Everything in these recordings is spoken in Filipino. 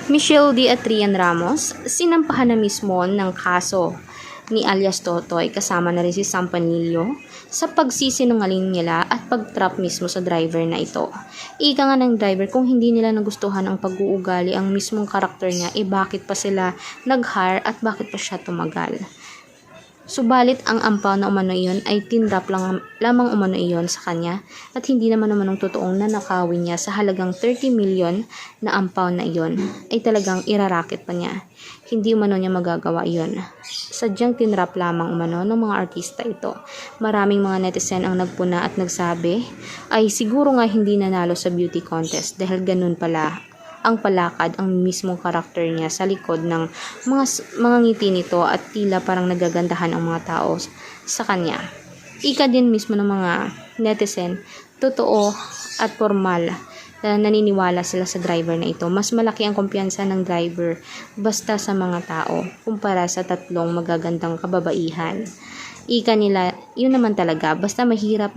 Michelle D. Atrian Ramos, sinampahan na mismo ng kaso ni alias Totoy kasama na rin si Sam Panilio sa pagsisinungaling nila at pagtrap mismo sa driver na ito. Ika nga ng driver, kung hindi nila nagustuhan ang pag-uugali ang mismong karakter niya, bakit pa sila nag-hire at bakit pa siya tumagal? Subalit ang ampaw na umano iyon ay tinrap lamang umano iyon sa kanya at hindi naman umanong totoong nanakawin niya sa halagang 30 million na ampaw na iyon ay talagang irarakit pa niya. Hindi umano niya magagawa iyon. Sadyang tinrap lamang umano ng mga artista ito. Maraming mga netizen ang nagpuna at nagsabi ay siguro nga hindi nanalo sa beauty contest dahil ganun pala ang palakad ang mismong karakter niya sa likod ng mga ngiti nito at tila parang nagagandahan ang mga tao sa kanya. Ika din mismo ng mga netizen, totoo at formal na naniniwala sila sa driver na ito. Mas malaki ang kumpiyansa ng driver basta sa mga tao kumpara sa tatlong magagandang kababaihan. Ika nila, yun naman talaga, basta mahirap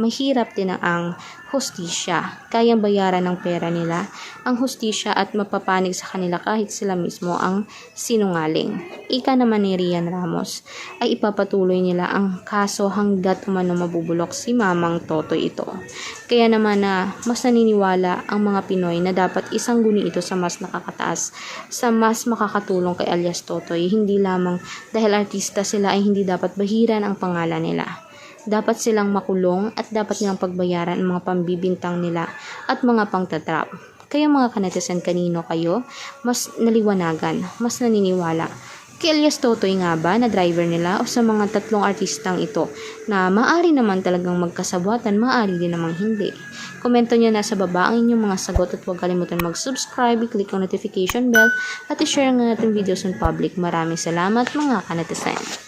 din ang hustisya. Kayang bayaran ng pera nila ang hustisya at mapapanig sa kanila kahit sila mismo ang sinungaling. Ika naman ni Rian Ramos ay ipapatuloy nila ang kaso hanggat umano mabubulok si Mamang Totoy ito. Kaya naman na mas naniniwala ang mga Pinoy na dapat isang guni ito sa mas nakakataas, sa mas makakatulong kay alias Totoy. Hindi lamang dahil artista sila ay hindi dapat bahiran ang pangalan nila. Dapat silang makulong at dapat nilang pagbayaran ang mga pambibintang nila at mga pangtatrap. Kaya mga kanetizen, kanino kayo mas naliwanagan, mas naniniwala? Kay alias Totoy nga ba na driver nila o sa mga tatlong artistang ito na maari naman talagang magkasabwatan, maari din namang hindi? Komento nyo na sa baba ang inyong mga sagot at huwag kalimutan mag-subscribe, i-click ang notification bell at i-share ang ating videos on public. Maraming salamat mga kanetizen.